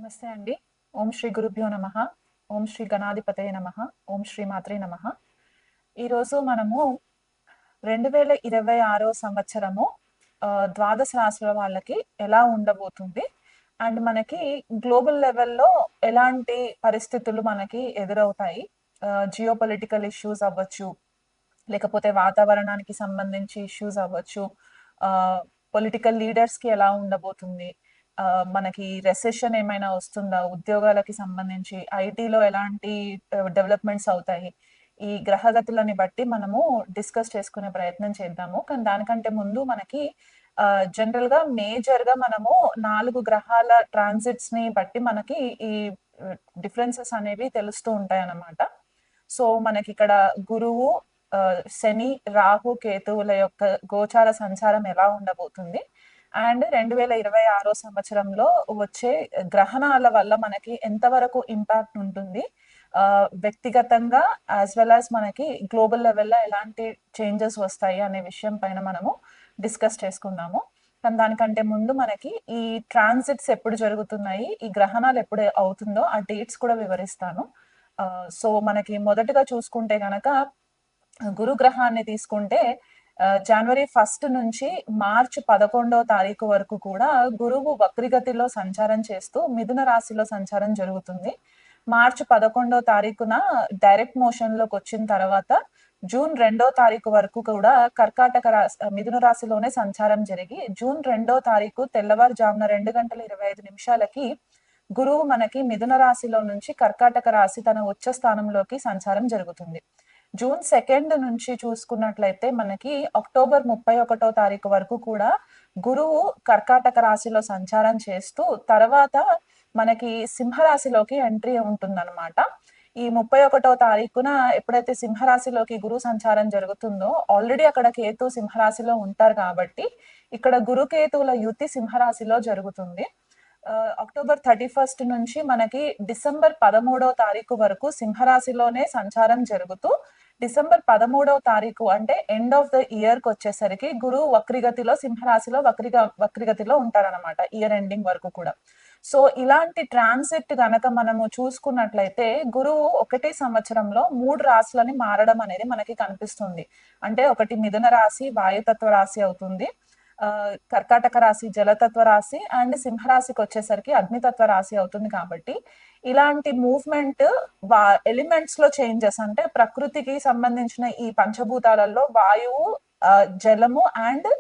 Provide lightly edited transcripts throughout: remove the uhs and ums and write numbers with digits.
నమస్తే అండి. ఓం శ్రీ గురుభ్యో నమః. ఓం శ్రీ గణాధిపతయే నమః. ఓం శ్రీ మాత్రే నమః. ఈరోజు మనము 2026 సంవత్సరము ద్వాదశ రాశుల వాళ్ళకి ఎలా ఉండబోతుంది అండ్ మనకి గ్లోబల్ లెవెల్లో ఎలాంటి పరిస్థితులు మనకి ఎదురవుతాయి, జియో పొలిటికల్ ఇష్యూస్ అవ్వచ్చు, లేకపోతే వాతావరణానికి సంబంధించి ఇష్యూస్ అవ్వచ్చు, పొలిటికల్ లీడర్స్కి ఎలా ఉండబోతుంది, మనకి రెసెషన్ ఏమైనా వస్తుందా, ఉద్యోగాలకి సంబంధించి ఐటీలో ఎలాంటి డెవలప్మెంట్స్ అవుతాయి, ఈ గ్రహగతులని బట్టి మనము డిస్కస్ చేసుకునే ప్రయత్నం చేద్దాము. కానీ దానికంటే ముందు మనకి జనరల్ గా మేజర్ గా మనము 4 గ్రహాల ట్రాన్సిట్స్ ని బట్టి మనకి ఈ డిఫరెన్సెస్ అనేవి తెలుస్తూ ఉంటాయి అన్నమాట. సో మనకి ఇక్కడ గురువు, శని, రాహు, కేతువుల యొక్క గోచార సంచారం ఎలా ఉండబోతుంది అండ్ 2026 సంవత్సరంలో వచ్చే గ్రహణాల వల్ల మనకి ఎంతవరకు ఇంపాక్ట్ ఉంటుంది, వ్యక్తిగతంగా యాజ్ వెల్ యాజ్ మనకి గ్లోబల్ లెవెల్లో ఎలాంటి చేంజెస్ వస్తాయి అనే విషయం పైన మనము డిస్కస్ చేసుకుందాము. కానీ దానికంటే ముందు మనకి ఈ ట్రాన్సిట్స్ ఎప్పుడు జరుగుతున్నాయి, ఈ గ్రహణాలు ఎప్పుడు అవుతుందో ఆ డేట్స్ కూడా వివరిస్తాను. సో మనకి మొదటగా చూసుకుంటే గనక గురు గ్రహాన్ని తీసుకుంటే జనవరి 1 నుంచి మార్చ్ 11వ తారీఖు వరకు కూడా గురువు వక్రిగతిలో సంచారం చేస్తూ మిథున రాశిలో సంచారం జరుగుతుంది. మార్చ్ 11వ తారీఖున డైరెక్ట్ మోషన్ లోకి వచ్చిన తర్వాత జూన్ 2వ తారీఖు వరకు కూడా కర్కాటక రాశి మిథున రాశిలోనే సంచారం జరిగి జూన్ 2వ తారీఖు తెల్లవారుజామున 2:25 గురువు మనకి మిథున రాశిలో నుంచి కర్కాటక రాశి తన ఉచ్చ స్థానంలోకి సంచారం జరుగుతుంది. జూన్ 2 నుంచి చూసుకున్నట్లయితే మనకి అక్టోబర్ 31వ తారీఖు వరకు కూడా గురువు కర్కాటక రాశిలో సంచారం చేస్తూ తర్వాత మనకి సింహరాశిలోకి ఎంట్రీ ఉంటుందన్నమాట. ఈ 31వ తారీఖున ఎప్పుడైతే సింహరాశిలోకి గురు సంచారం జరుగుతుందో ఆల్రెడీ అక్కడ కేతు సింహరాశిలో ఉంటారు కాబట్టి ఇక్కడ గురు కేతువుల యుతి సింహరాశిలో జరుగుతుంది. అక్టోబర్ 31 నుంచి మనకి డిసెంబర్ 13వ తారీఖు వరకు సింహరాశిలోనే సంచారం జరుగుతూ డిసెంబర్ 13వ తారీఖు అంటే ఎండ్ ఆఫ్ ద ఇయర్ కి వచ్చేసరికి గురువు వక్రిగతిలో సింహరాశిలో వక్రిగతిలో ఉంటారనమాట ఇయర్ ఎండింగ్ వరకు కూడా. సో ఇలాంటి ట్రాన్సిట్ గనక మనము చూసుకున్నట్లయితే గురువు ఒకటే సంవత్సరంలో 3 రాశులని మారడం అనేది మనకి కనిపిస్తుంది. అంటే ఒకటి మిథున రాశి వాయుతత్వ రాశి అవుతుంది, కర్కాటక రాశి జలతత్వ రాశి అండ్ సింహరాశికి వచ్చేసరికి అగ్నితత్వ రాశి అవుతుంది. కాబట్టి ఇలాంటి మూవ్మెంట్ ఎలిమెంట్స్ లో చేంజెస్ అంటే ప్రకృతికి సంబంధించిన ఈ పంచభూతాలలో వాయువు, జలము అండ్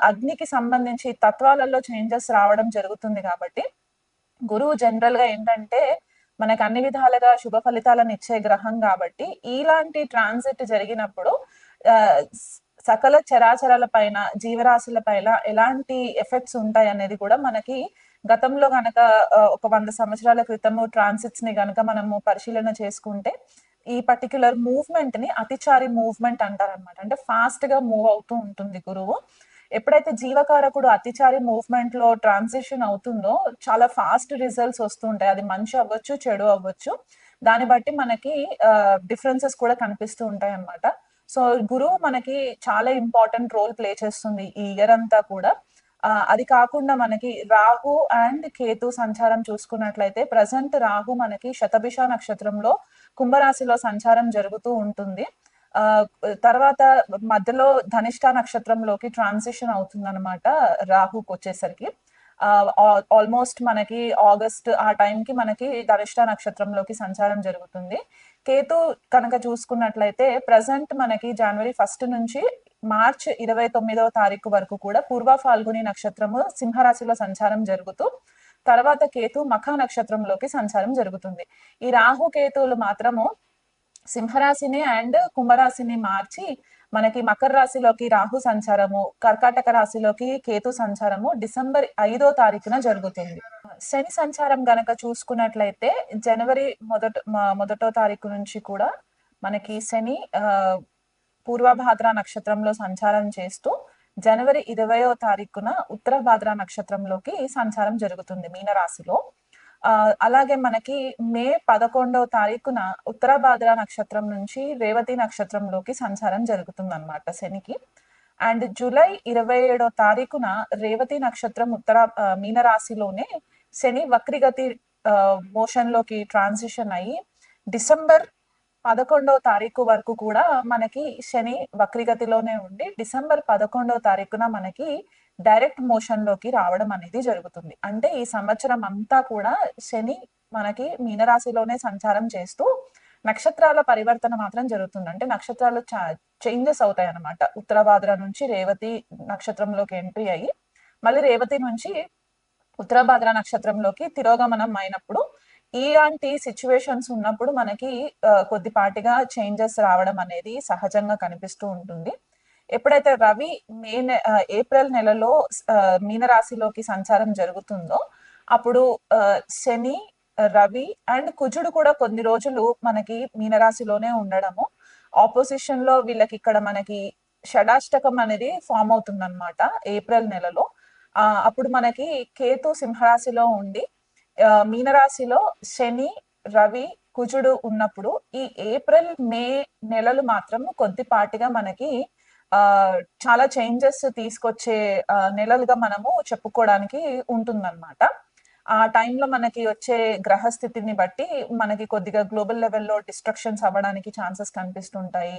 అగ్నికి సంబంధించి తత్వాలలో చేంజెస్ రావడం జరుగుతుంది. కాబట్టి గురువు జనరల్ గా ఏంటంటే మనకు అన్ని విధాలుగా శుభ ఫలితాలను ఇచ్చే గ్రహం కాబట్టి ఇలాంటి ట్రాన్సిట్ జరిగినప్పుడు సకల చరాచరాల పైన జీవరాశుల పైన ఎలాంటి ఎఫెక్ట్స్ ఉంటాయి అనేది కూడా మనకి గతంలో గనక ఒక 100 సంవత్సరాల క్రితము ట్రాన్సిట్స్ ని గనక మనము పరిశీలన చేసుకుంటే ఈ పర్టిక్యులర్ మూవ్మెంట్ ని అతిచారి మూవ్మెంట్ అంటారనమాట. అంటే ఫాస్ట్ గా మూవ్ అవుతూ ఉంటుంది గురువు. ఎప్పుడైతే జీవకారకుడు అతిచారి మూవ్మెంట్ లో ట్రాన్సిషన్ అవుతుందో చాలా ఫాస్ట్ రిజల్ట్స్ వస్తుంటాయి. అది మంచి అవ్వచ్చు, చెడు అవ్వచ్చు, దాన్ని బట్టి మనకి డిఫరెన్సెస్ కూడా కనిపిస్తూ ఉంటాయి అన్నమాట. సో గురువు మనకి చాలా ఇంపార్టెంట్ రోల్ ప్లే చేస్తుంది ఈ ఇయర్ అంతా కూడా. అది కాకుండా మనకి రాహు అండ్ కేతు సంచారం చూసుకున్నట్లయితే ప్రజెంట్ రాహు మనకి శతభిష నక్షత్రంలో కుంభరాశిలో సంచారం జరుగుతూ ఉంటుంది. తర్వాత మధ్యలో ధనిష్ట నక్షత్రంలోకి ట్రాన్సిషన్ అవుతుంది అనమాట రాహుకి వచ్చేసరికి. ఆల్మోస్ట్ మనకి ఆగస్ట్ ఆ టైంకి మనకి ధనిష్ట నక్షత్రంలోకి సంచారం జరుగుతుంది. కేతు కనుక చూసుకున్నట్లయితే ప్రజెంట్ మనకి జనవరి 1 నుంచి మార్చ్ 29వ తారీఖు వరకు కూడా పూర్వ ఫాల్గుని నక్షత్రము సింహరాశిలో సంచారం జరుగుతూ తర్వాత కేతు మఖ నక్షత్రంలోకి సంచారం జరుగుతుంది. ఈ రాహు కేతువులు మాత్రము సింహరాశిని అండ్ కుంభరాశిని మార్చి మనకి మకర రాశిలోకి రాహు సంచారము, కర్కాటక రాశిలోకి కేతు సంచారము డిసెంబర్ 5వ తారీఖున జరుగుతుంది. శని సంచారం గనక చూసుకున్నట్లయితే జనవరి 1వ తారీఖు నుంచి కూడా మనకి శని పూర్వభాద్ర నక్షత్రంలో సంచారం చేస్తూ జనవరి 20వ తారీఖున ఉత్తరభాద్ర నక్షత్రంలోకి సంచారం జరుగుతుంది మీనరాశిలో. అలాగే మనకి మే 11వ తారీఖున ఉత్తరభాద్ర నక్షత్రం నుంచి రేవతి నక్షత్రంలోకి సంచారం జరుగుతుంది అన్నమాట శనికి. అండ్ జూలై 27వ తారీఖున రేవతి నక్షత్రం మీనరాశిలోనే శని వక్రిగతి మోషన్ లోకి ట్రాన్సిషన్ అయ్యి డిసెంబర్ 11వ తారీఖు వరకు కూడా మనకి శని వక్రగతిలోనే ఉండి డిసెంబర్ 11వ తారీఖున మనకి డైరెక్ట్ మోషన్ లోకి రావడం అనేది జరుగుతుంది. అంటే ఈ సంవత్సరం అంతా కూడా శని మనకి మీనరాశిలోనే సంచారం చేస్తూ నక్షత్రాల పరివర్తన మాత్రం జరుగుతుంది. అంటే నక్షత్రాలు చేంజెస్ అవుతాయి అన్నమాట. ఉత్తరాభాద్ర నుంచి రేవతి నక్షత్రంలోకి ఎంట్రీ అయ్యి మళ్ళీ రేవతి నుంచి ఉత్తరాభాద్ర నక్షత్రంలోకి తిరోగమనం అయినప్పుడు ఇలాంటి సిచ్యువేషన్స్ ఉన్నప్పుడు మనకి కొద్దిపాటిగా చేంజెస్ రావడం అనేది సహజంగా కనిపిస్తూ ఉంటుంది. ఎప్పుడైతే రవి ఏప్రిల్ నెలలో మీనరాశిలోకి సంచారం జరుగుతుందో అప్పుడు శని, రవి అండ్ కుజుడు కూడా కొన్ని రోజులు మనకి మీనరాశిలోనే ఉండడము, ఆపోజిషన్ లో వీళ్ళకి ఇక్కడ మనకి షడాష్టకం అనేది ఫామ్ అవుతుంది అనమాట ఏప్రిల్ నెలలో. అప్పుడు మనకి కేతు సింహరాశిలో ఉండి మీనరాశిలో శని, రవి, కుజుడు ఉన్నప్పుడు ఈ ఏప్రిల్, మే నెలలు మాత్రం కొద్దిపాటిగా మనకి చాలా చేంజెస్ తీసుకొచ్చే నెలలుగా మనము చెప్పుకోవడానికి ఉంటుందన్నమాట. ఆ టైంలో మనకి వచ్చే గ్రహస్థితిని బట్టి మనకి కొద్దిగా గ్లోబల్ లెవెల్లో డిస్ట్రక్షన్స్ అవ్వడానికి ఛాన్సెస్ కనిపిస్తుంటాయి.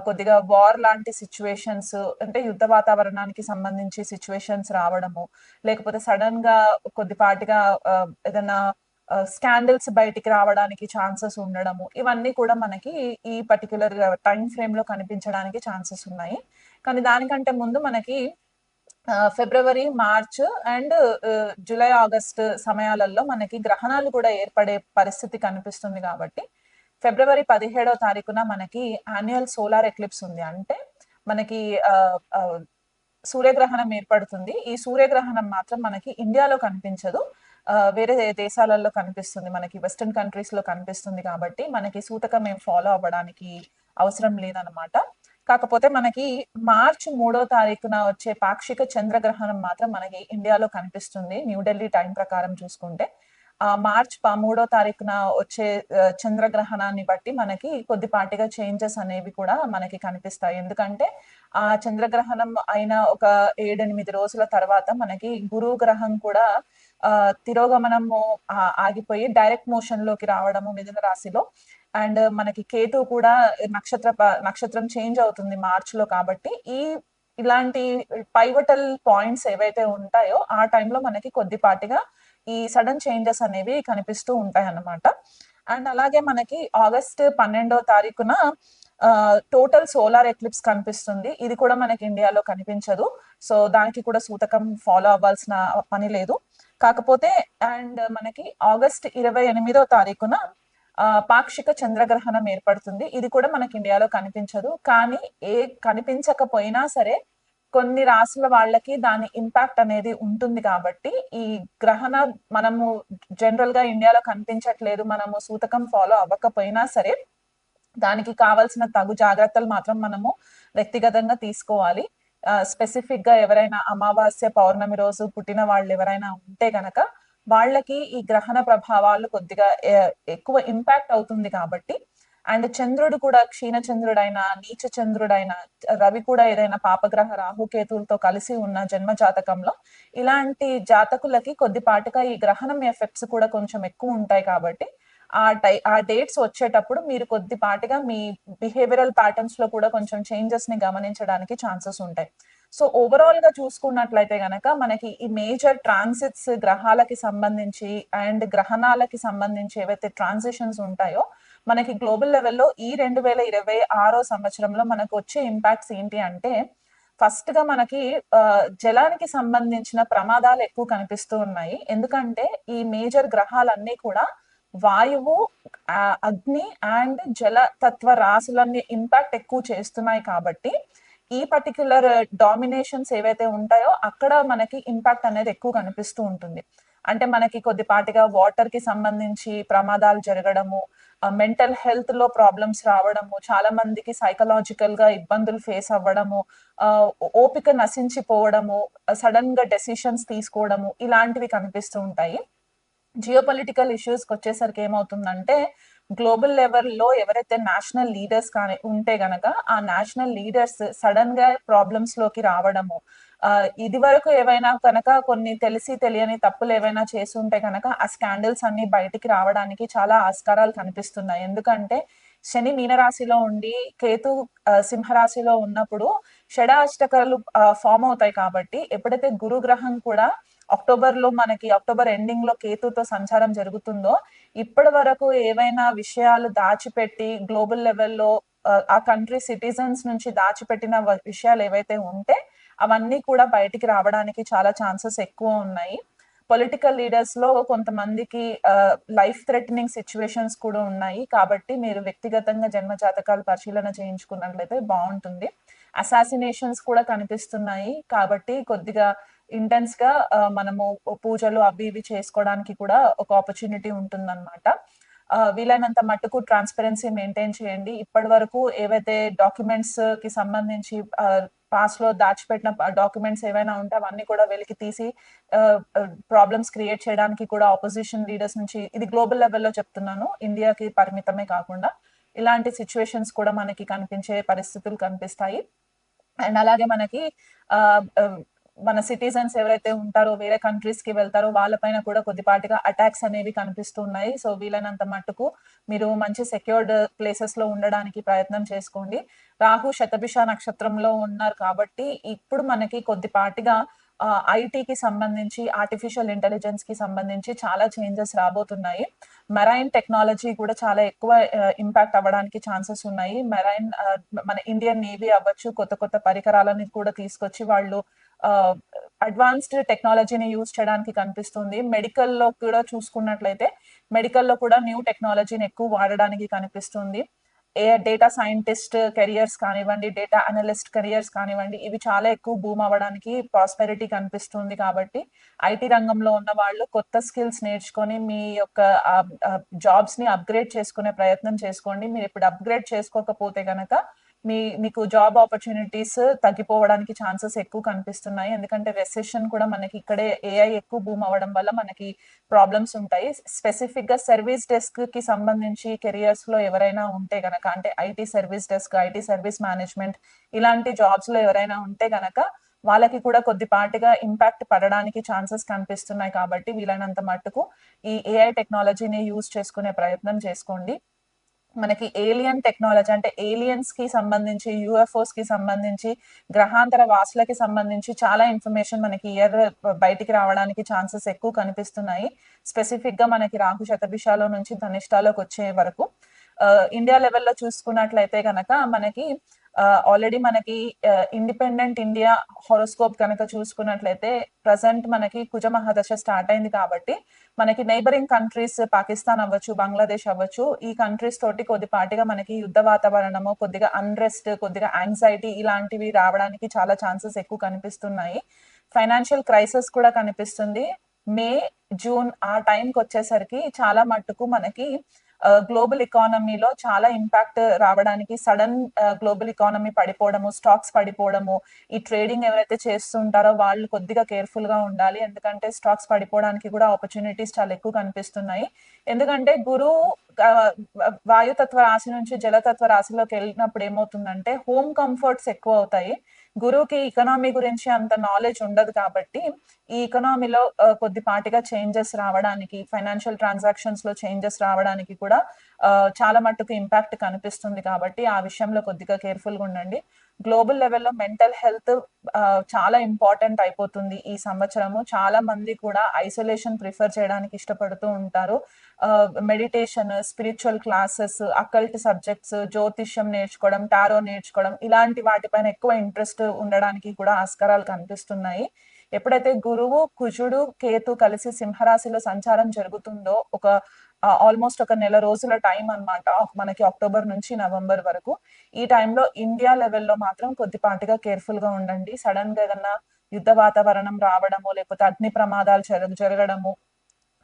కొద్దిగా వార్ లాంటి సిచ్యువేషన్స్, అంటే యుద్ధ వాతావరణానికి సంబంధించి సిచ్యువేషన్స్ రావడము, లేకపోతే సడన్ గా కొద్దిపాటిగా ఏదైనా స్కాండల్స్ బయటికి రావడానికి ఛాన్సెస్ ఉండడము, ఇవన్నీ కూడా మనకి ఈ పర్టికులర్ టైం ఫ్రేమ్ లో కనిపించడానికి ఛాన్సెస్ ఉన్నాయి. కానీ దానికంటే ముందు మనకి ఫిబ్రవరి, మార్చ్ అండ్ జూలై, ఆగస్ట్ సమయాలలో మనకి గ్రహణాలు కూడా ఏర్పడే పరిస్థితి కనిపిస్తుంది. కాబట్టి ఫిబ్రవరి 17వ తారీఖున మనకి యాన్యువల్ సోలార్ ఎక్లిప్స్ ఉంది. అంటే మనకి సూర్యగ్రహణం ఏర్పడుతుంది. ఈ సూర్యగ్రహణం మాత్రం మనకి ఇండియాలో కనిపించదు, వేరే దేశాలలో కనిపిస్తుంది, మనకి వెస్టర్న్ కంట్రీస్ లో కనిపిస్తుంది. కాబట్టి మనకి సూతకం ఏం ఫాలో అవ్వడానికి అవసరం లేదనమాట. కాకపోతే మనకి మార్చ్ 3వ తారీఖున వచ్చే పాక్షిక చంద్రగ్రహణం మాత్రం మనకి ఇండియాలో కనిపిస్తుంది న్యూఢిల్లీ టైం ప్రకారం చూసుకుంటే. మార్చ్ 3వ తారీఖున వచ్చే చంద్రగ్రహణాన్ని బట్టి మనకి కొద్దిపాటిగా చేంజెస్ అనేవి కూడా మనకి కనిపిస్తాయి. ఎందుకంటే ఆ చంద్రగ్రహణం అయిన ఒక 7-8 రోజుల తర్వాత మనకి గురువు గ్రహం కూడా తిరోగమనము ఆగిపోయి డైరెక్ట్ మోషన్ లోకి రావడము మిథున రాశిలో. అండ్ మనకి కేతు కూడా నక్షత్రం చేంజ్ అవుతుంది మార్చ్ లో. కాబట్టి ఇలాంటి పైవటల్ పాయింట్స్ ఏవైతే ఉంటాయో ఆ టైంలో మనకి కొద్దిపాటిగా ఈ సడన్ చేంజెస్ అనేవి కనిపిస్తూ ఉంటాయి అన్నమాట. అండ్ అలాగే మనకి ఆగస్ట్ 12వ తారీఖున టోటల్ సోలార్ ఎక్లిప్స్ కనిపిస్తుంది. ఇది కూడా మనకి ఇండియాలో కనిపించదు, సో దానికి కూడా సూతకం ఫాలో అవ్వాల్సిన పని లేదు. కాకపోతే అండ్ మనకి ఆగస్ట్ 28వ తారీఖున పాక్షిక చంద్రగ్రహణం ఏర్పడుతుంది. ఇది కూడా మనకి ఇండియాలో కనిపించదు. కానీ కనిపించకపోయినా సరే కొన్ని రాశుల వాళ్ళకి దాని ఇంపాక్ట్ అనేది ఉంటుంది. కాబట్టి ఈ గ్రహణ మనము జనరల్ గా ఇండియాలో కనిపించట్లేదు, మనము సూతకం ఫాలో అవ్వకపోయినా సరే దానికి కావాల్సిన తగు జాగ్రత్తలు మాత్రం మనము వ్యక్తిగతంగా తీసుకోవాలి. స్పెసిఫిక్ గా ఎవరైనా అమావాస్య, పౌర్ణమి రోజు పుట్టిన వాళ్ళు ఎవరైనా ఉంటే గనక వాళ్ళకి ఈ గ్రహణ ప్రభావాలు కొద్దిగా ఎక్కువ ఇంపాక్ట్ అవుతుంది. కాబట్టి అండ్ చంద్రుడు కూడా క్షీణ చంద్రుడైనా, నీచ చంద్రుడైనా, రవి కూడా ఏదైనా పాపగ్రహ రాహుకేతులతో కలిసి ఉన్న జన్మ జాతకంలో ఇలాంటి జాతకులకి కొద్దిపాటిగా ఈ గ్రహణం ఎఫెక్ట్స్ కూడా కొంచెం ఎక్కువ ఉంటాయి. కాబట్టి ఆ డేట్స్ వచ్చేటప్పుడు మీరు కొద్దిపాటిగా మీ బిహేవియరల్ ప్యాటర్న్స్ లో కూడా కొంచెం చేంజెస్ ని గమనించడానికి ఛాన్సెస్ ఉంటాయి. సో ఓవరాల్ గా చూసుకున్నట్లయితే గనక మనకి ఈ మేజర్ ట్రాన్సిట్స్ గ్రహాలకి సంబంధించి అండ్ గ్రహణాలకి సంబంధించి ఏవైతే ట్రాన్సిషన్స్ ఉంటాయో మనకి గ్లోబల్ లెవెల్లో ఈ 2026 సంవత్సరంలో మనకు వచ్చే ఇంపాక్ట్స్ ఏంటి అంటే, ఫస్ట్ గా మనకి జలానికి సంబంధించిన ప్రమాదాలు ఎక్కువ కనిపిస్తూ ఉన్నాయి. ఎందుకంటే ఈ మేజర్ గ్రహాలన్నీ కూడా వాయువు, అగ్ని అండ్ జల తత్వ రాశులన్నీ ఇంపాక్ట్ ఎక్కువ చేస్తున్నాయి. కాబట్టి ఈ పర్టిక్యులర్ డామినేషన్స్ ఏవైతే ఉంటాయో అక్కడ మనకి ఇంపాక్ట్ అనేది ఎక్కువ కనిపిస్తూ ఉంటుంది. అంటే మనకి కొద్దిపాటిగా వాటర్ కి సంబంధించి ప్రమాదాలు జరగడము, మెంటల్ హెల్త్ లో ప్రాబ్లమ్స్ రావడము, చాలా మందికి సైకలాజికల్ గా ఇబ్బందులు ఫేస్ అవ్వడము, ఓపిక నశించిపోవడము, సడన్ గా డెసిషన్స్ తీసుకోవడము, ఇలాంటివి కనిపిస్తూ ఉంటాయి. జియోపొలిటికల్ ఇష్యూస్కి వచ్చేసరికి ఏమవుతుందంటే గ్లోబల్ లెవెల్లో ఎవరైతే నేషనల్ లీడర్స్ కానీ ఉంటే గనక ఆ నేషనల్ లీడర్స్ సడన్ గా ప్రాబ్లమ్స్ లోకి రావడము, ఇది వరకు ఏవైనా కనుక కొన్ని తెలిసి తెలియని తప్పులు ఏవైనా చేసి ఉంటే కనుక ఆ స్కాండల్స్ అన్ని బయటికి రావడానికి చాలా ఆస్కారాలు కనిపిస్తున్నాయి. ఎందుకంటే శని మీనరాశిలో ఉండి కేతు సింహరాశిలో ఉన్నప్పుడు షడ అష్టకాలు ఫామ్ అవుతాయి. కాబట్టి ఎప్పుడైతే గురుగ్రహం కూడా అక్టోబర్ ఎండింగ్ లో కేతుతో సంచారం జరుగుతుందో ఇప్పటి వరకు ఏవైనా విషయాలు దాచిపెట్టి గ్లోబల్ లెవెల్లో ఆ కంట్రీ సిటిజన్స్ నుంచి దాచిపెట్టిన విషయాలు ఏవైతే ఉంటే అవన్నీ కూడా బయటికి రావడానికి చాలా ఛాన్సెస్ ఎక్కువ ఉన్నాయి. పొలిటికల్ లీడర్స్ లో కొంతమందికి లైఫ్ థ్రెటనింగ్ సిచ్యువేషన్స్ కూడా ఉన్నాయి. కాబట్టి మీరు వ్యక్తిగతంగా జన్మ జాతకాలు పరిశీలన చేయించుకున్నట్లయితే బాగుంటుంది. అసాసినేషన్స్ కూడా కనిపిస్తున్నాయి. కాబట్టి కొద్దిగా ఇంటెన్స్ గా మనము పూజలు అవి ఇవి చేసుకోవడానికి కూడా ఒక ఆపర్చునిటీ ఉంటుందన్నమాట. వీలైనంత మట్టుకు ట్రాన్స్పరెన్సీ మెయింటైన్ చేయండి. ఇప్పటి వరకు ఏవైతే డాక్యుమెంట్స్ కి సంబంధించి పాస్ట్ లో దాచిపెట్టిన డాక్యుమెంట్స్ ఏవైనా ఉంటే అవన్నీ కూడా వెలికి తీసి ప్రాబ్లమ్స్ క్రియేట్ చేయడానికి కూడా ఆపోజిషన్ లీడర్స్ నుంచి, ఇది గ్లోబల్ లెవెల్లో చెప్తున్నాను, ఇండియాకి పరిమితమే కాకుండా ఇలాంటి సిచ్యువేషన్స్ కూడా మనకి కనిపించే పరిస్థితులు కనిపిస్తాయి. అండ్ అలాగే మనకి మన సిటిజన్స్ ఎవరైతే ఉంటారో వేరే కంట్రీస్ కి వెళ్తారో వాళ్ళపైన కూడా కొద్దిపాటిగా అటాక్స్ అనేవి కనిపిస్తున్నాయి. సో వీలైనంత మట్టుకు మీరు మంచి సెక్యూర్డ్ ప్లేసెస్ లో ఉండడానికి ప్రయత్నం చేసుకోండి. రాహు శతభిష నక్షత్రంలో ఉన్నారు కాబట్టి ఇప్పుడు మనకి కొద్దిపాటిగా ఐటీకి సంబంధించి, ఆర్టిఫిషియల్ ఇంటెలిజెన్స్ కి సంబంధించి చాలా చేంజెస్ రాబోతున్నాయి. మెరైన్ టెక్నాలజీ కూడా చాలా ఎక్కువ ఇంపాక్ట్ అవ్వడానికి ఛాన్సెస్ ఉన్నాయి. మన ఇండియన్ నేవీ అవ్వచ్చు, కొత్త కొత్త పరికరాలని కూడా తీసుకొచ్చి వాళ్ళు అడ్వాన్స్డ్ టెక్నాలజీని యూజ్ చేయడానికి కనిపిస్తుంది. మెడికల్లో కూడా చూసుకున్నట్లయితే మెడికల్లో కూడా న్యూ టెక్నాలజీని ఎక్కువ వాడడానికి కనిపిస్తుంది. డేటా సైంటిస్ట్ కెరియర్స్ కానివ్వండి, డేటా అనలిస్ట్ కెరియర్స్ కానివ్వండి, ఇవి చాలా ఎక్కువ బూమ్ అవ్వడానికి ప్రాస్పెరిటీ కనిపిస్తుంది. కాబట్టి ఐటీ రంగంలో ఉన్న వాళ్ళు కొత్త స్కిల్స్ నేర్చుకొని మీ యొక్క జాబ్స్ ని అప్గ్రేడ్ చేసుకునే ప్రయత్నం చేసుకోండి. మీరు ఇప్పుడు అప్గ్రేడ్ చేసుకోకపోతే గనక మీకు జాబ్ ఆపర్చునిటీస్ తగ్గిపోవడానికి ఛాన్సెస్ ఎక్కువ కనిపిస్తున్నాయి. ఎందుకంటే రెసెషన్ కూడా మనకి ఇక్కడే ఏఐ ఎక్కువ బూమ్ అవ్వడం వల్ల మనకి ప్రాబ్లమ్స్ ఉంటాయి. స్పెసిఫిక్ గా సర్వీస్ డెస్క్ కి సంబంధించి కెరియర్స్ లో ఎవరైనా ఉంటే గనక, అంటే IT service desk, IT service management ఇలాంటి జాబ్స్ లో ఎవరైనా ఉంటే గనక వాళ్ళకి కూడా కొద్దిపాటిగా ఇంపాక్ట్ పడడానికి ఛాన్సెస్ కనిపిస్తున్నాయి. కాబట్టి వీలైనంత మట్టుకు ఈ ఏఐ టెక్నాలజీని యూజ్ చేసుకునే ప్రయత్నం చేసుకోండి. మనకి ఏలియన్ టెక్నాలజీ అంటే ఏలియన్స్ కి సంబంధించి, యుఎఫ్ఓస్ కి సంబంధించి, గ్రహాంతర వాసులకి సంబంధించి చాలా ఇన్ఫర్మేషన్ మనకి ఇయర్ బయటికి రావడానికి ఛాన్సెస్ ఎక్కువ కనిపిస్తున్నాయి. స్పెసిఫిక్ గా మనకి రాహు శతభిషాలో నుంచి ధనిష్టాలోకి వచ్చే వరకు. ఇండియా లెవెల్లో చూసుకున్నట్లయితే కనుక మనకి ఆల్రెడీ మనకి ఇండిపెండెంట్ ఇండియా హోరోస్కోప్ కనుక చూసుకున్నట్లయితే ప్రజెంట్ మనకి కుజ మహాదశ స్టార్ట్ అయింది. కాబట్టి మనకి నైబరింగ్ కంట్రీస్ పాకిస్తాన్ అవ్వచ్చు, బంగ్లాదేశ్ అవ్వచ్చు, ఈ కంట్రీస్ తోటి కొద్దిపాటిగా మనకి యుద్ధ వాతావరణము, కొద్దిగా అన్రెస్ట్, కొద్దిగా యాంగ్జైటీ ఇలాంటివి రావడానికి చాలా ఛాన్సెస్ ఎక్కువ కనిపిస్తున్నాయి. ఫైనాన్షియల్ క్రైసిస్ కూడా కనిపిస్తుంది. మే, జూన్ ఆ టైంకి వచ్చేసరికి చాలా మట్టుకు మనకి గ్లోబల్ ఎకానమీలో చాలా ఇంపాక్ట్ రావడానికి, సడన్ గ్లోబల్ ఎకానమీ పడిపోవడము, స్టాక్స్ పడిపోవడము, ఈ ట్రేడింగ్ ఎవరైతే చేస్తుంటారో వాళ్ళు కొద్దిగా కేర్ఫుల్ గా ఉండాలి. ఎందుకంటే స్టాక్స్ పడిపోవడానికి కూడా ఆపర్చునిటీస్ చాలా ఎక్కువ కనిపిస్తున్నాయి. ఎందుకంటే గురువు వాయుతత్వ రాశి నుంచి జలతత్వ రాశిలోకి వెళ్ళినప్పుడు ఏమవుతుందంటే హోమ్ కంఫర్ట్స్ ఎక్కువ అవుతాయి. గురువుకి ఎకనామీ గురించి అంత నాలెడ్జ్ ఉండదు. కాబట్టి ఈ ఎకనామీలో కొద్దిపాటిగా చేంజెస్ రావడానికి, ఫైనాన్షియల్ ట్రాన్సాక్షన్స్ లో చేంజెస్ రావడానికి కూడా చాలా మట్టుకు ఇంపాక్ట్ కనిపిస్తుంది. కాబట్టి ఆ విషయంలో కొద్దిగా కేర్ఫుల్ గా ఉండండి. గ్లోబల్ లెవెల్లో మెంటల్ హెల్త్ చాలా ఇంపార్టెంట్ అయిపోతుంది ఈ సంవత్సరము. చాలా మంది కూడా ఐసోలేషన్ ప్రిఫర్ చేయడానికి ఇష్టపడుతూ ఉంటారు. Meditation, spiritual classes, occult subjects, జ్యోతిష్యం నేర్చుకోవడం, టారో నేర్చుకోవడం ఇలాంటి వాటిపైన ఎక్కువ ఇంట్రెస్ట్ ఉండడానికి కూడా ఆస్కారాలు కనిపిస్తున్నాయి. ఎప్పుడైతే గురువు, కుజుడు, కేతు కలిసి సింహరాశిలో సంచారం జరుగుతుందో ఆల్మోస్ట్ ఒక నెల రోజుల టైం అన్నమాట మనకి, అక్టోబర్ నుంచి నవంబర్ వరకు. ఈ టైంలో ఇండియా లెవెల్లో మాత్రం కొద్దిపాటిగా కేర్ఫుల్ గా ఉండండి. సడన్ గా ఏదన్నా యుద్ధ వాతావరణం రావడము, లేకపోతే అగ్ని ప్రమాదాలు జరగడము,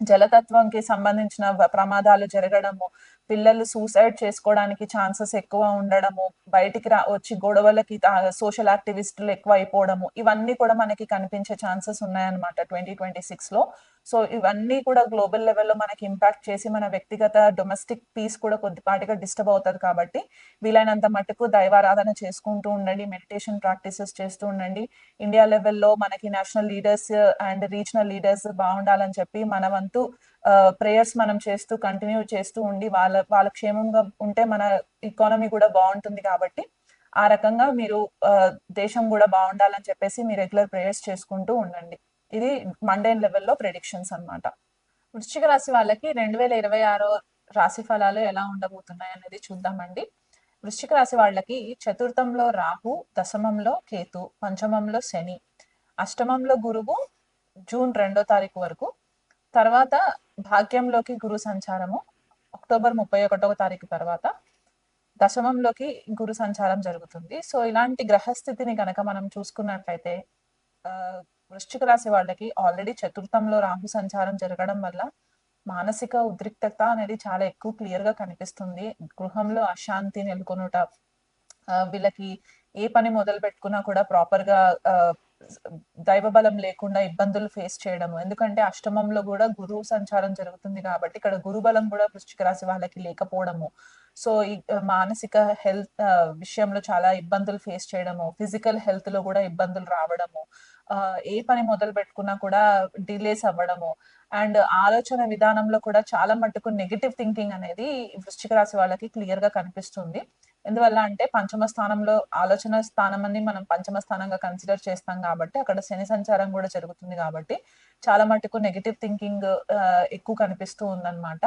జలతత్వంకి సంబంధించిన ప్రమాదాలు జరగడము, పిల్లలు సూసైడ్ చేసుకోవడానికి ఛాన్సెస్ ఎక్కువ ఉండడము, బయటికి వచ్చి గొడవలకి సోషల్ యాక్టివిస్టులు ఎక్కువ అయిపోవడము, ఇవన్నీ కూడా మనకి కనిపించే ఛాన్సెస్ ఉన్నాయన్నమాట 2026 లో. సో ఇవన్నీ కూడా గ్లోబల్ లెవెల్లో మనకి ఇంపాక్ట్ చేసి మన వ్యక్తిగత డొమెస్టిక్ పీస్ కూడా కొద్దిపాటిగా డిస్టర్బ్ అవుతుంది. కాబట్టి వీలైనంత మటుకు దైవారాధన చేసుకుంటూ ఉండండి, మెడిటేషన్ ప్రాక్టీసెస్ చేస్తూ ఉండండి. ఇండియా లెవెల్లో మనకి national leaders and regional leaders బాగుండాలని చెప్పి మన వంతు ప్రేయర్స్ మనం చేస్తూ కంటిన్యూ చేస్తూ ఉండి వాళ్ళ క్షేమంగా ఉంటే మన ఎకానమీ కూడా బాగుంటుంది. కాబట్టి ఆ రకంగా మీరు దేశం కూడా బాగుండాలని చెప్పేసి మీ రెగ్యులర్ ప్రేయర్స్ చేసుకుంటూ ఉండండి. ఇది మండేన్ లెవెల్లో ప్రెడిక్షన్స్ అన్నమాట. వృశ్చిక రాశి వాళ్ళకి 2026 రాశి ఫలాలు ఎలా ఉండబోతున్నాయి అనేది చూద్దామండి. వృశ్చిక రాశి వాళ్ళకి చతుర్థంలో రాహు, దశమంలో కేతు, పంచమంలో శని, అష్టమంలో గురువు జూన్ 2వ తారీఖు వరకు, తర్వాత భాగ్యంలోకి గురు సంచారము అక్టోబర్ 31వ తారీఖు తర్వాత, దశమంలోకి గురు సంచారం జరుగుతుంది. సో ఇలాంటి గ్రహస్థితిని కనుక మనం చూసుకున్నట్లయితే వృశ్చిక రాశి వాళ్ళకి ఆల్రెడీ చతుర్థంలో రాహు సంచారం జరగడం వల్ల మానసిక ఉద్రిక్తత అనేది చాలా ఎక్కువ క్లియర్ గా కనిపిస్తుంది. గృహంలో అశాంతి నెలకొనుట, వీళ్ళకి ఏ పని మొదలు పెట్టుకున్నా కూడా ప్రాపర్ గా దైవ బలం లేకుండా ఇబ్బందులు ఫేస్ చేయడము. ఎందుకంటే అష్టమంలో కూడా గురువు సంచారం జరుగుతుంది కాబట్టి ఇక్కడ గురు బలం కూడా వృశ్చిక రాశి వాళ్ళకి లేకపోవడము. సో ఈ మానసిక హెల్త్ విషయంలో చాలా ఇబ్బందులు ఫేస్ చేయడము, ఫిజికల్ హెల్త్ లో కూడా ఇబ్బందులు రావడము, ఏ పని మొదలు పెట్టుకున్నా కూడా డిలేస్ అవ్వడము, అండ్ ఆలోచన విధానంలో కూడా చాలా మట్టుకు నెగిటివ్ థింకింగ్ అనేది వృశ్చిక రాశి వాళ్ళకి క్లియర్ గా కనిపిస్తుంది. ఎందువల్ల అంటే పంచమ స్థానంలో ఆలోచన స్థానం అని మనం పంచమ స్థానంగా కన్సిడర్ చేస్తాం కాబట్టి అక్కడ శని సంచారం కూడా జరుగుతుంది కాబట్టి చాలా మటుకు నెగిటివ్ థింకింగ్ ఎక్కువ కనిపిస్తూ ఉందన్నమాట.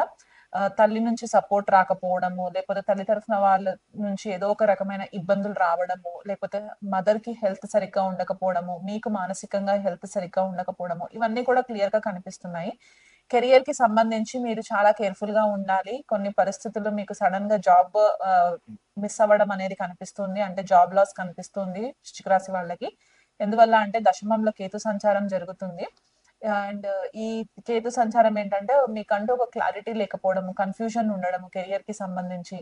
తల్లి నుంచి సపోర్ట్ రాకపోవడము, లేకపోతే తల్లి తరఫున వాళ్ళ నుంచి ఏదో ఒక రకమైన ఇబ్బందులు రావడము, లేకపోతే మదర్ కి హెల్త్ సరిగ్గా ఉండకపోవడము, మీకు మానసికంగా హెల్త్ సరిగ్గా ఉండకపోవడము, ఇవన్నీ కూడా క్లియర్ గా కనిపిస్తున్నాయి. కెరియర్ కి సంబంధించి మీరు చాలా కేర్ఫుల్ గా ఉండాలి. కొన్ని పరిస్థితుల్లో మీకు సడన్ గా జాబ్ మిస్ అవ్వడం అనేది కనిపిస్తుంది, అంటే జాబ్ లాస్ కనిపిస్తుంది వృశ్చిక రాశి వాళ్ళకి. ఎందువల్ల అంటే దశమంలో కేతు సంచారం జరుగుతుంది. అండ్ ఈ కేతు సంచారం ఏంటంటే మీకంటూ ఒక క్లారిటీ లేకపోవడము, కన్ఫ్యూజన్ ఉండడము కెరియర్ కి సంబంధించి.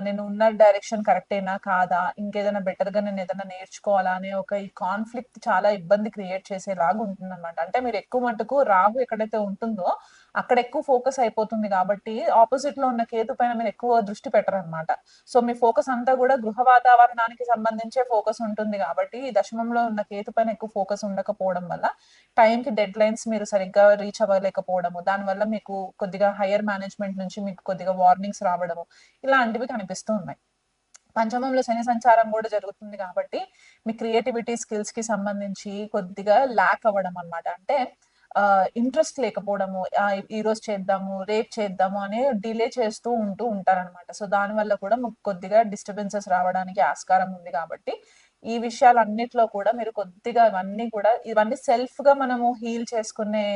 నేను ఉన్న డైరెక్షన్ కరెక్టేనా కాదా, ఇంకేదైనా బెటర్ గా నేను ఏదైనా నేర్చుకోవాలా అనే ఒక ఈ కాన్ఫ్లిక్ట్ చాలా ఇబ్బంది క్రియేట్ చేసేలాగా ఉంటుంది అనమాట. అంటే మీరు ఎక్కువ మటుకు రాహు ఎక్కడైతే ఉంటుందో అక్కడ ఎక్కువ ఫోకస్ అయిపోతుంది కాబట్టి ఆపోజిట్ లో ఉన్న కేతు పైన మీరు ఎక్కువ దృష్టి పెట్టరు అనమాట. సో మీ ఫోకస్ అంతా కూడా గృహ వాతావరణానికి సంబంధించే ఫోకస్ ఉంటుంది కాబట్టి ఈ దశమంలో ఉన్న కేతు పైన ఎక్కువ ఫోకస్ ఉండకపోవడం వల్ల టైంకి డెడ్ లైన్స్ మీరు సరిగ్గా రీచ్ అవ్వలేకపోవడము, దానివల్ల మీకు కొద్దిగా హైయర్ మేనేజ్మెంట్ నుంచి మీకు కొద్దిగా వార్నింగ్స్ రావడము, ఇలాంటివి కనిపిస్తూ ఉన్నాయి. పంచమంలో శని సంచారం కూడా జరుగుతుంది కాబట్టి మీ క్రియేటివిటీ స్కిల్స్ కి సంబంధించి కొద్దిగా ల్యాక్ అవ్వడం అనమాట. అంటే ఇంట్రెస్ట్ లేకపోవడము, ఈ రోజు చేద్దాము రేపు చేద్దాము అని డిలే చేస్తూ ఉంటారనమాట. సో దాని వల్ల కూడా కొద్దిగా డిస్టర్బెన్సెస్ రావడానికి ఆస్కారం ఉంది. కాబట్టి ఈ విషయాలన్నిట్లో కూడా మీరు కొద్దిగా ఇవన్నీ సెల్ఫ్ గా మనము హీల్ చేసుకునే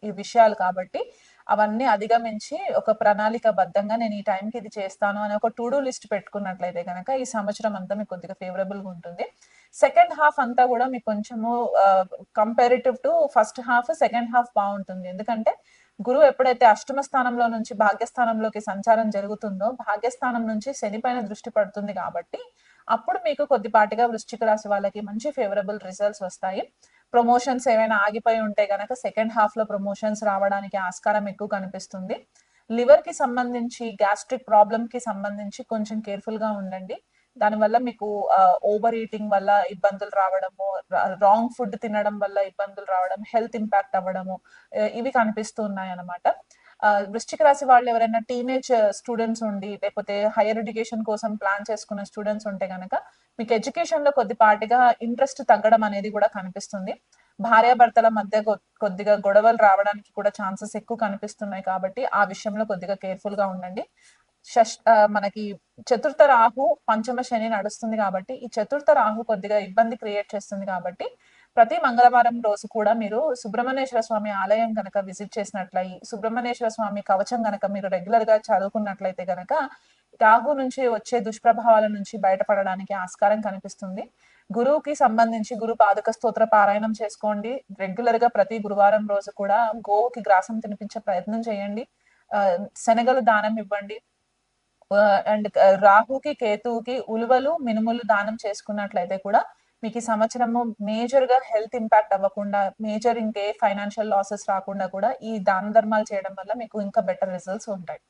ఈ విషయాలు కాబట్టి అవన్నీ అధిగమించి ఒక ప్రణాళిక బద్ధంగా నేను ఈ టైంకి ఇది చేస్తాను అని ఒక టు డూ లిస్ట్ పెట్టుకున్నట్లయితే కనుక ఈ సంవత్సరం అంతా మీకు కొద్దిగా ఫేవరబుల్ గా ఉంటుంది. సెకండ్ హాఫ్ అంతా కూడా మీకు కొంచెము comparative to first half, second half బాగుంటుంది. ఎందుకంటే గురువు ఎప్పుడైతే అష్టమ స్థానంలో నుంచి భాగ్యస్థానంలోకి సంచారం జరుగుతుందో భాగ్యస్థానం నుంచి శని పైన దృష్టి పడుతుంది కాబట్టి అప్పుడు మీకు కొద్దిపాటిగా వృశ్చిక రాశి వాళ్ళకి మంచి ఫేవరబుల్ రిజల్ట్స్ వస్తాయి. ప్రమోషన్స్ ఏమైనా ఆగిపోయి ఉంటే గనక సెకండ్ హాఫ్ లో ప్రమోషన్స్ రావడానికి ఆస్కారం ఎక్కువ కనిపిస్తుంది. లివర్ కి సంబంధించి, గ్యాస్ట్రిక్ ప్రాబ్లమ్ కి సంబంధించి కొంచెం కేర్ఫుల్ గా ఉండండి. దానివల్ల మీకు ఓవర్ ఈటింగ్ వల్ల ఇబ్బందులు రావడము, రాంగ్ ఫుడ్ తినడం వల్ల ఇబ్బందులు రావడం, హెల్త్ ఇంపాక్ట్ అవ్వడము, ఇవి కనిపిస్తూ ఉన్నాయి అన్నమాట. వృశ్చిక రాశి వాళ్ళు ఎవరైనా టీనేజ్ స్టూడెంట్స్ ఉండి లేకపోతే హైయర్ ఎడ్యుకేషన్ కోసం ప్లాన్ చేసుకున్న స్టూడెంట్స్ ఉంటే గనక మీకు ఎడ్యుకేషన్ లో కొద్దిపాటిగా ఇంట్రెస్ట్ తగ్గడం అనేది కూడా కనిపిస్తుంది. భార్యాభర్తల మధ్య కొద్దిగా గొడవలు రావడానికి కూడా ఛాన్సెస్ ఎక్కువ కనిపిస్తున్నాయి కాబట్టి ఆ విషయంలో కొద్దిగా కేర్ఫుల్ గా ఉండండి. మనకి చతుర్థ రాహు పంచమ శని నడుస్తుంది కాబట్టి ఈ చతుర్థ రాహు కొద్దిగా ఇబ్బంది క్రియేట్ చేస్తుంది కాబట్టి ప్రతి మంగళవారం రోజు కూడా మీరు సుబ్రహ్మణ్యేశ్వర స్వామి ఆలయం గనక విజిట్ చేసినట్లయి, సుబ్రహ్మణ్యేశ్వర స్వామి కవచం గనక మీరు రెగ్యులర్ గా చదువుకున్నట్లయితే గనక రాహు నుంచి వచ్చే దుష్ప్రభావాల నుంచి బయటపడడానికి ఆస్కారం కనిపిస్తుంది. గురువుకి సంబంధించి గురు పాదుక స్తోత్ర పారాయణం చేసుకోండి. రెగ్యులర్ గా ప్రతి గురువారం రోజు కూడా గోవుకి గ్రాసం తినిపించే ప్రయత్నం చేయండి. శనగలు దానం ఇవ్వండి. అండ్ రాహుకి కేతువుకి ఉలువలు మినుములు దానం చేసుకున్నట్లయితే కూడా మీకు ఈ సంవత్సరము మేజర్‌గా హెల్త్ ఇంపాక్ట్ అవ్వకుండా, మేజర్ ఇంకే ఫైనాన్షియల్ లాసెస్ రాకుండా కూడా ఈ దాన ధర్మాలు చేయడం వల్ల మీకు ఇంకా బెటర్ రిజల్ట్స్ ఉంటాయి.